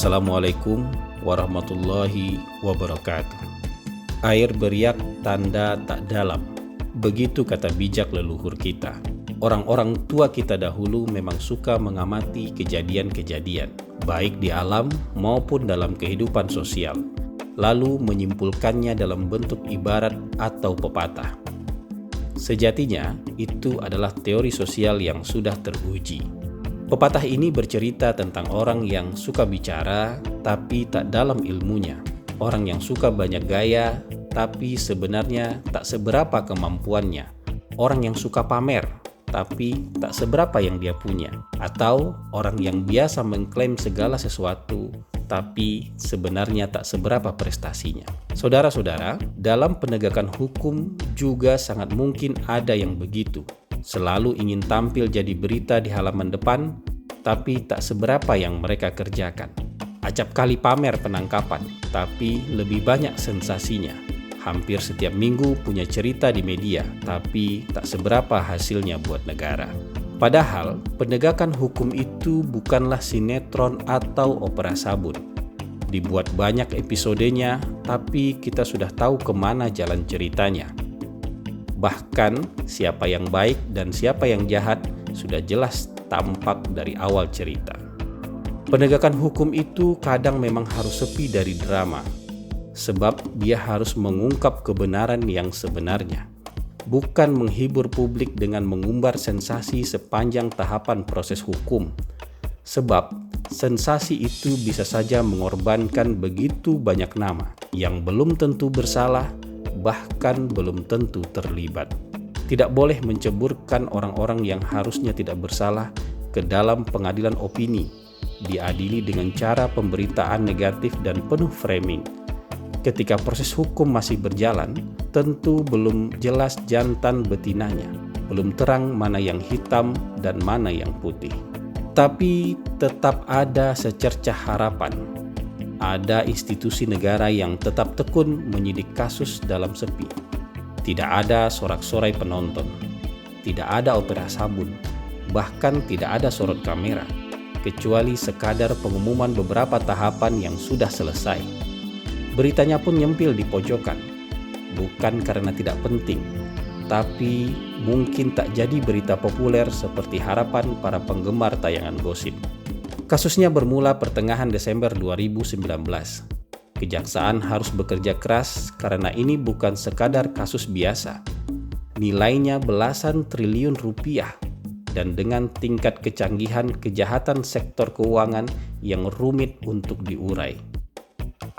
Assalamualaikum warahmatullahi wabarakatuh. Air beriak tanda tak dalam. Begitu kata bijak leluhur kita. Orang-orang tua kita dahulu memang suka mengamati kejadian-kejadian, baik di alam maupun dalam kehidupan sosial, lalu menyimpulkannya dalam bentuk ibarat atau pepatah. Sejatinya, itu adalah teori sosial yang sudah teruji. Pepatah ini bercerita tentang orang yang suka bicara tapi tak dalam ilmunya, orang yang suka banyak gaya tapi sebenarnya tak seberapa kemampuannya, orang yang suka pamer tapi tak seberapa yang dia punya, atau orang yang biasa mengklaim segala sesuatu tapi sebenarnya tak seberapa prestasinya. Saudara-saudara, dalam penegakan hukum juga sangat mungkin ada yang begitu. Selalu ingin tampil jadi berita di halaman depan, tapi tak seberapa yang mereka kerjakan. Acap kali pamer penangkapan, tapi lebih banyak sensasinya. Hampir setiap minggu punya cerita di media, tapi tak seberapa hasilnya buat negara. Padahal, penegakan hukum itu bukanlah sinetron atau opera sabun. Dibuat banyak episodenya, tapi kita sudah tahu kemana jalan ceritanya. Bahkan siapa yang baik dan siapa yang jahat sudah jelas tampak dari awal cerita. Penegakan hukum itu kadang memang harus sepi dari drama, sebab dia harus mengungkap kebenaran yang sebenarnya, bukan menghibur publik dengan mengumbar sensasi sepanjang tahapan proses hukum. Sebab sensasi itu bisa saja mengorbankan begitu banyak nama yang belum tentu bersalah, bahkan belum tentu terlibat. Tidak boleh menceburkan orang-orang yang harusnya tidak bersalah ke dalam pengadilan opini, diadili dengan cara pemberitaan negatif dan penuh framing. Ketika proses hukum masih berjalan, tentu belum jelas jantan betinanya, belum terang mana yang hitam dan mana yang putih. Tapi tetap ada secercah harapan. Ada institusi negara yang tetap tekun menyidik kasus dalam sepi. Tidak ada sorak-sorai penonton, tidak ada opera sabun, bahkan tidak ada sorot kamera, kecuali sekadar pengumuman beberapa tahapan yang sudah selesai. Beritanya pun nyempil di pojokan, bukan karena tidak penting, tapi mungkin tak jadi berita populer seperti harapan para penggemar tayangan gosip. Kasusnya bermula pertengahan Desember 2019. Kejaksaan harus bekerja keras karena ini bukan sekadar kasus biasa. Nilainya belasan triliun rupiah dan dengan tingkat kecanggihan kejahatan sektor keuangan yang rumit untuk diurai.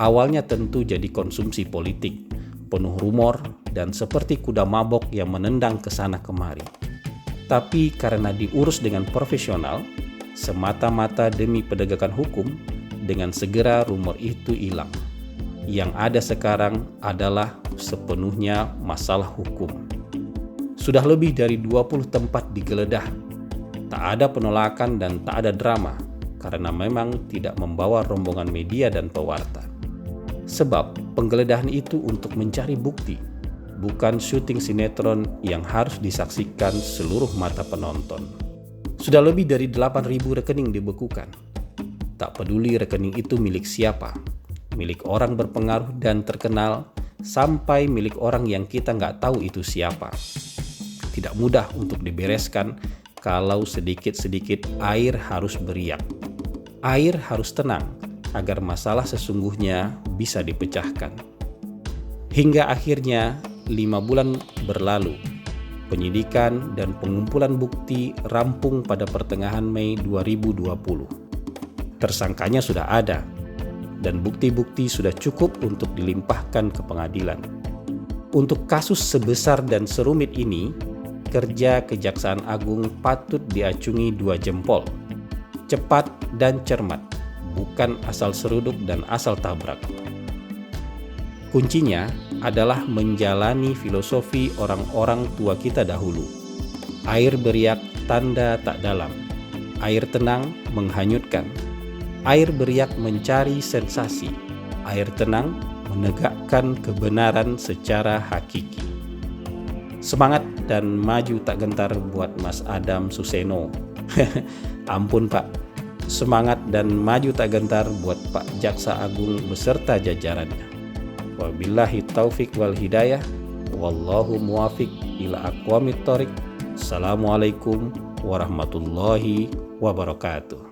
Awalnya tentu jadi konsumsi politik, penuh rumor dan seperti kuda mabok yang menendang ke sana kemari. Tapi karena diurus dengan profesional, semata-mata demi penegakan hukum, dengan segera rumor itu hilang. Yang ada sekarang adalah sepenuhnya masalah hukum. Sudah lebih dari 20 tempat digeledah. Tak ada penolakan dan tak ada drama, karena memang tidak membawa rombongan media dan pewarta. Sebab penggeledahan itu untuk mencari bukti, bukan syuting sinetron yang harus disaksikan seluruh mata penonton. Sudah lebih dari 8.000 rekening dibekukan. Tak peduli rekening itu milik siapa, milik orang berpengaruh dan terkenal, sampai milik orang yang kita nggak tahu itu siapa. Tidak mudah untuk dibereskan kalau sedikit-sedikit air harus beriak. Air harus tenang agar masalah sesungguhnya bisa dipecahkan. Hingga akhirnya 5 bulan berlalu. Penyidikan dan pengumpulan bukti rampung pada pertengahan Mei 2020. Tersangkanya sudah ada, dan bukti-bukti sudah cukup untuk dilimpahkan ke pengadilan. Untuk kasus sebesar dan serumit ini, kerja Kejaksaan Agung patut diacungi 2 jempol. Cepat dan cermat, bukan asal seruduk dan asal tabrak. Kuncinya adalah menjalani filosofi orang-orang tua kita dahulu. Air beriak tanda tak dalam. Air tenang menghanyutkan. Air beriak mencari sensasi. Air tenang menegakkan kebenaran secara hakiki. Semangat dan maju tak gentar buat Mas Adam Suseno. Ampun Pak, Semangat dan maju tak gentar buat Pak Jaksa Agung beserta jajarannya. Wabillahi taufik wal hidayah. Wallahu muwafiq ila aqwamit thoriq. Assalamualaikum warahmatullahi wabarakatuh.